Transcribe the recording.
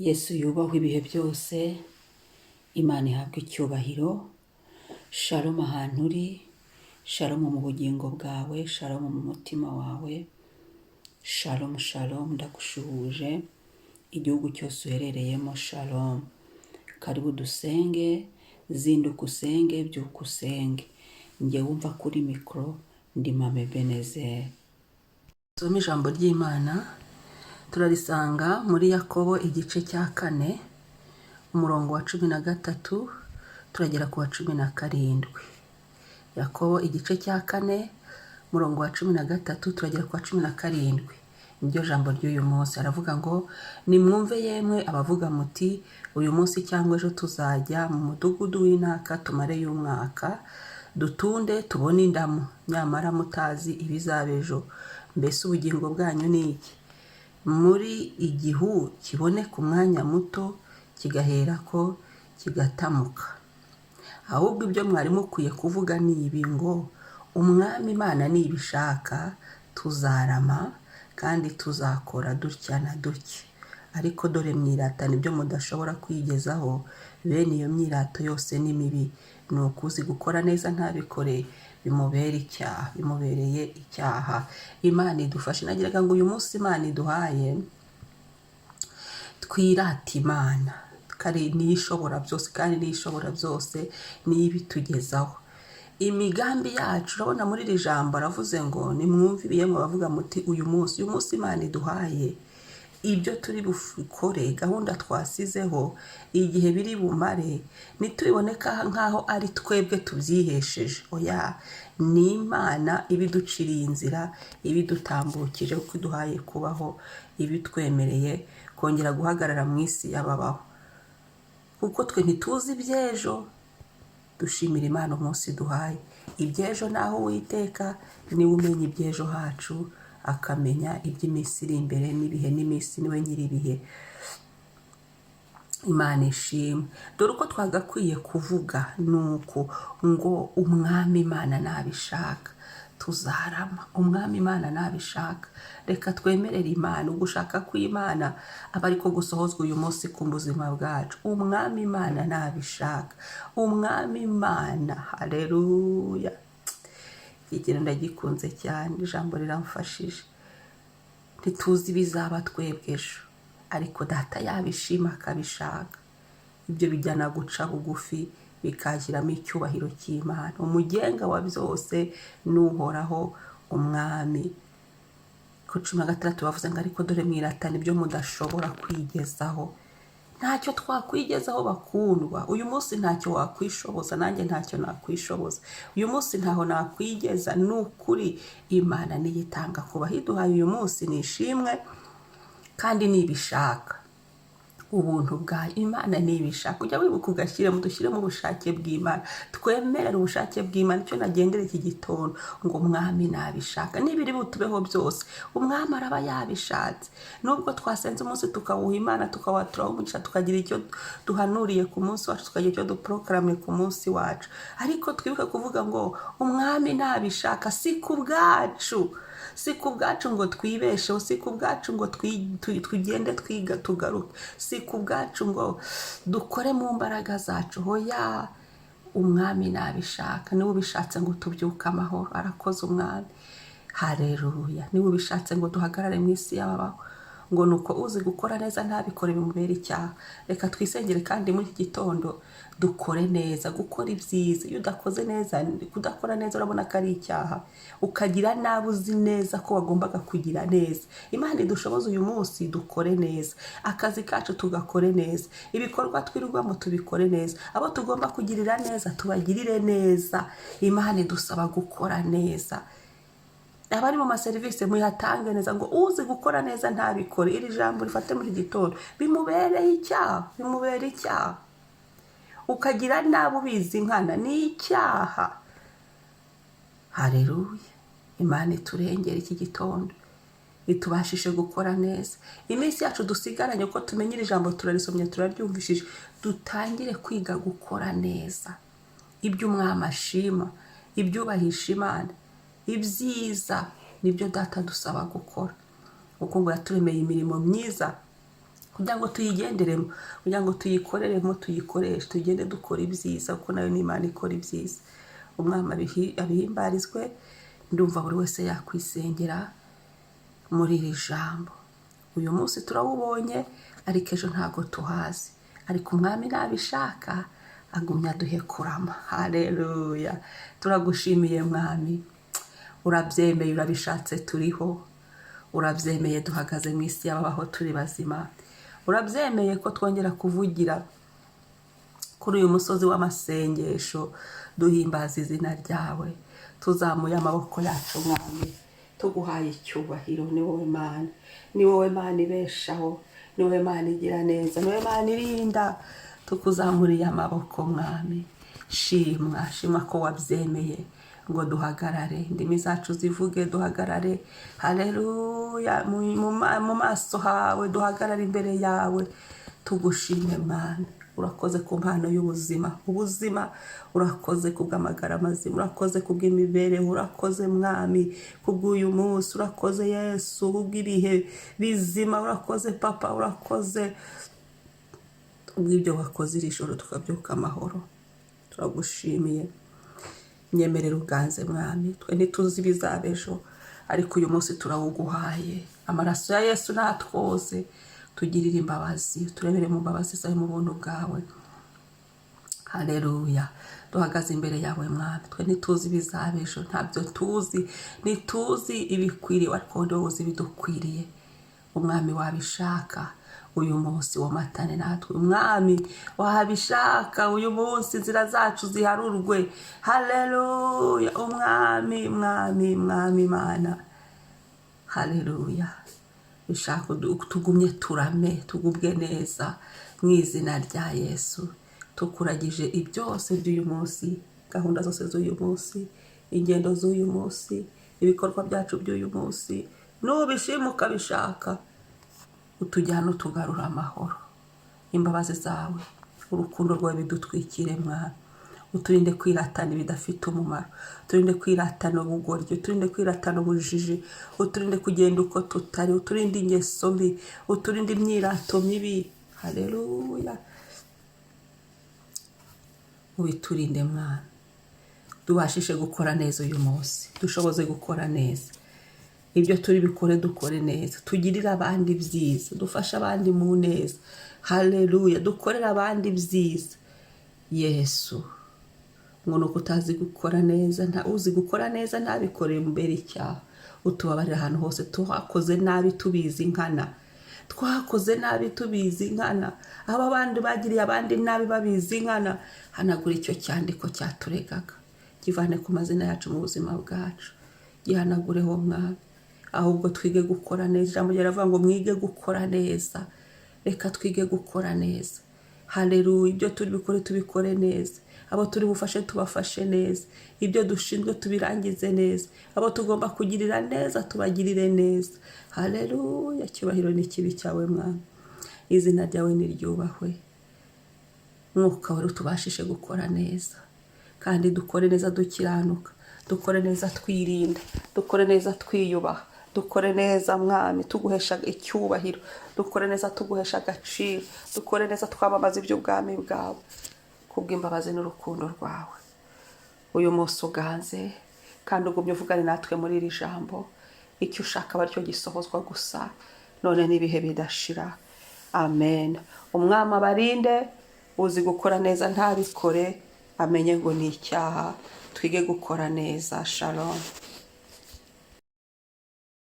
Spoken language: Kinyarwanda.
Yesu yubahwe ibihe byose, Imana ihabwe icyubahiro. Shalom ahantu uri, shalom mu bugingo bwawe, shalom mu mutima wawe, shalom shalom, ndagushuhuje igihugu cyose uherereyemo, shalom. Karibu dusenge, zinduka usenge, byuka usenge. Njye wumva kuri mikoro ndi Mama Ebenezer. Tusome ijambo ry'Imana, turarisanga muri Yakobo igice cya 4 umurongo wa 13 turagera ku wa 17. Yakobo igice cya 4 umurongo wa 13 turagera ku wa 17. Niryo jambo ry'uyu munsi. Aravuga ngo nimwumve yemwe abavuga muti uyu munsi cyangwa ejo tuzajya mu mudugudu w'intaka tumare y'umwaka dutunde tubone indamu, nyamara mutazi ibizaba ejo. Mbese ubugingo bwanyu ni iki? Muri igihu kibone ku mwanya muto kigahera ko kigatamuka. Ahubwo ibyo mwari mukwiye kuvuga ni ibi ngo umwami Imana nibishaka tuzarama kandi tuzakora dutya na dutya. Ariko dore mwiratana ibyo mudashobora kwigezaho, bene iyo myirato yose ni mibi. Ni ukuzi gukora neza ntabikore bimubereye icyaha. Imana idufashe. Nagiraga ngo uyu munsi Imana iduhaye twirata Imana, kari niyo ishobora byose kandi niyo ishobora byose niyo ibitugezaho imigambi yacu. Urabona muri iri jambo aravuze ngo nimwumve yemwe bavuga muti uyu munsi Imana iduhaye ibyo turi bukore, gahunda twasizeho, igihe biri bumare, nitubiboneka nkaho ari twebwe tubyihesheje. Oya, ni Imana ibiduciriye inzira, ibidutambukije kuko iduhaye kubaho, ibitwemereye kongera guhagarara mu isi y'ababaho. Kuko twe ntituzi iby'ejo, dushimira Imana umunsi duhaye. Iby'ejo naho Uwiteka niwe umenya iby'ejo hacu, akamenya iby'iminsi iri imbere n'ibihe n'iminsi, niwe nyir'ibihe. Imana ishimwe. Dore uko twagakwiye kuvuga nuko ngo umwami Imana nabishaka tuzarama. Umwami Imana nabishaka. Reka twemerere Imana. Ugushaka kw'Imana aba ariko gusohozwa uyu munsi ku buzima bwacu. Umwami Imana nabishaka. Umwami Imana, haleluya. Ikintu ndagikunze cyane, ijambo riramfashije. Ntituzi bizaba twebwe ejo, ariko data yabishima akabishaka. Ibyo bijyana guca bugufi bikashyiramo icyubahiro cy'Imana. Umugenga wa byose n'uhoraho umwami. Ku 16 bavuze ngo ariko dore mwiratana ibyo mudashobora kwigezaho. Ntacyo twakwigezaho bakundwa. Uyu munsi ntacyo wakwishoboza, nanjye ntacyo nakwishoboza. Uyu munsi ntaho nakwigeza. Nukuri Imana niyitanga kuba hiduhaye uyu munsi nishimwe kandi nibishaka. Ubuntu bwa Imana nibishaka. Ujya wibuka dushyire mu bushake bw'Imana. Twemerere ubushake bw'Imana. Icyo nagendera iki gitondo ngo umwami nabishaka. Nibiri butubeho byose umwami araba yabishatse. Nubwo twasenze umunsi tukawuha Imana, tukawaturaho umugisha, tukagira icyo duhanuriye ku munsi wacu, tukagira icyo duproclame ku munsi wacu, ariko twibuke kuvuga ngo umwami nabishaka. Si ku bwacu, si ku bwacu ngo twibesheho, si ku bwacu ngo tugende twiga tugaruke, si ku bwacu ngo dukore mu mbaraga zacu. Hoya, umwami nabishaka. Niwe ubishatse ngo tubyuke amahoro. Arakoze umwami, haleluya. Niwe ubishatse ngo duhagarare mu isi y'ababaho. Ngo nuko uzi gukora neza ntabikore bimubera icyaha. Reka twisengere kandi muri iki gitondo dukore neza, gukora ibyiza. Iyo udakoze neza, kudakora neza urabona ko ari icyaha. Ukagira nabi uzi neza ko wagombaga kugira neza. Imana idushoboza uyu munsi dukore neza. Akazi kacu tugakore neza. Ibikorwa twirirwamo tubikore neza. Abo tugomba kugirira neza tubagirire neza. Imana idusaba gukora neza. Abari mu maserivisi muyatange neza, ngo uzi gukora neza ntabikore. Iri jambo rifate muri gitondo bimubereye icyaha, bimubereye icyaha. Ukagira nabi ubizi nkana ni icyaha. Haleluya. Imana iturengere iki gitondo, itubashishe gukora neza. Iminsi yacu dusigaranye uko tumenyera ijambo turarisomye turaryumvishije, dutangire kwiga gukora neza. Ibyo umwami ashima, ibyubahisha Imana, ibyiza nibyo data dusaba gukora. Uko ngo yaturemeye imirimo myiza kugira ngo tuyigenderemo, kugira ngo tuyikoreremo, tuyikoreshe, tugende dukora ibyiza, kuko nayo ni Imana ikora ibyiza. Umwami abihimbarizwe. Ndumva buri wese yakwisengera muri iri jambo. Uyu munsi turawubonye, ariko ejo ntago tuhazi, ariko umwami nabishaka agumya duhe kurama. Haleluya. Turagushimiye mwami, urabyemeye, urabishatse turiho, urabyemeye duhagaze mu isi y'ababaho turi bazima, urabyemeye ko twongera kuvugira kuri uyu musozi w'amasengesho duhimbaza izina ryawe, tuzamuye amaboko yacu mwami, tuguhaye icyubahiro. Ni wowe Mana, ni wowe Mana ibeshaho, ni wowe Mana igira neza, ni wowe Mana irinda. Tukuzamuriye amaboko mwami, shimwa, shimwa ko wabyemeye ngo duhagarare, indimi zacu zivuge duhagarare. Haleluya. Mu maso hawe duhagarare, imbere yawe tugushime Mana. Urakoze ku mpano y'ubuzima, ubuzima. Urakoze kubw'amagara mazima, urakoze kubw'imibereho, urakoze mwami kubw'uyu munsi, urakoze Yesu kubw'ibihe bizima, urakoze Papa, urakoze ubw'ibyo wakoze iri joro tukabyuka amahoro. Turagushimiye. Nyemerera uganze mwami, twe ntituzi ibizaba ejo, ariko uyu munsi turawuguhaye. Amaraso ya Yesu natwoze, tugirire imbabazi, turebere mu mbabazi zawe, mu buntu bwawe. Haleluya. Duhagaze imbere yawe mwami, twe ntituzi ibizaba ejo, ntabyo tuzi, ntituzi ibikwiriye, ariko wowe uzi ibidukwiriye. Umwami wabishaka uyu munsi womatane natwe, umwami wabishaka uyu munsi inzira zacu ziharurwe. Haleluya. Umwami mwami Mana. Haleluya. Bishaka tugumye turame, tugubwe neza mu izina rya Yesu. Tukuragije ibyose by'uyu munsi, gahunda zose z'uyu munsi, ingendo z'uyu munsi, ibikorwa byacu by'uyu munsi. Nubishima ukabishaka, utujyana utugarura amahoro. Imbabazi zawe, urukundo rwawe bidutwikire mwami. Uturinde kwiratana ibidafite umumaro, uturinde kwiratana ubugoryi, uturinde kwiratana ubujiji, uturinde kugenda uko tutari, uturinde ingeso mbi, uturinde imyirato mibi. Haleluya. Ubiturinde mwami, tubashishe gukora neza uyu munsi, dushoboze gukora neza. Ibyo turi bikore dukore neza, tugirire abandi byiza, dufashe abandi mu neza. Haleluya. Dukorere abandi byiza. Yesu, ngo nuko utazi gukora neza, nta uzi gukora neza ntabikoreye mbere icyaha. Utubabarira ahantu hose twakoze nabi tubizi nkana, twakoze nabi tubizi nkana, aba abandi bagiriye abandi nabi babizi nkana. Hanagura icyo cyandiko cyaturegaga, kivane ku mazina yacu mu buzima bwacu, gihanagureho mwami. Ahubwo twige gukora neza. Ijambo ryaravuga ngo mwige gukora neza. Reka twige gukora neza. Haleluya. Ibyo turi bikore tubikore neza, abo turi bufashe tubafashe neza, ibyo dushinzwe tubirangize neza, abo tugomba kugirira neza tubagirire neza. Haleluya. Cyubahiro n'ikibi cyawe mwami, izina ryawe niryubahwe. Mwuka wera utubashishe gukora neza, kandi dukore neza dukiranuka, dukore neza twirinda, dukore neza twiyubaha, dukore neza mwami tuguhesha icyubahiro, dukore neza tuguhesha agaciro, dukore neza twamamaza iby'ubwami bwawe kubw'imbabazi n'urukundo rwawe. Uyu munsi uganze, kandi ugumye uvugane natwe muri iri jambo. Icyo ushaka aba aricyo gisohozwa gusa, none n'ibihe bidashira. Amen. Umwami abarinde, uzi gukora neza ntabikore, amenye ngo ni icyaha. Twige gukora neza. Shalom.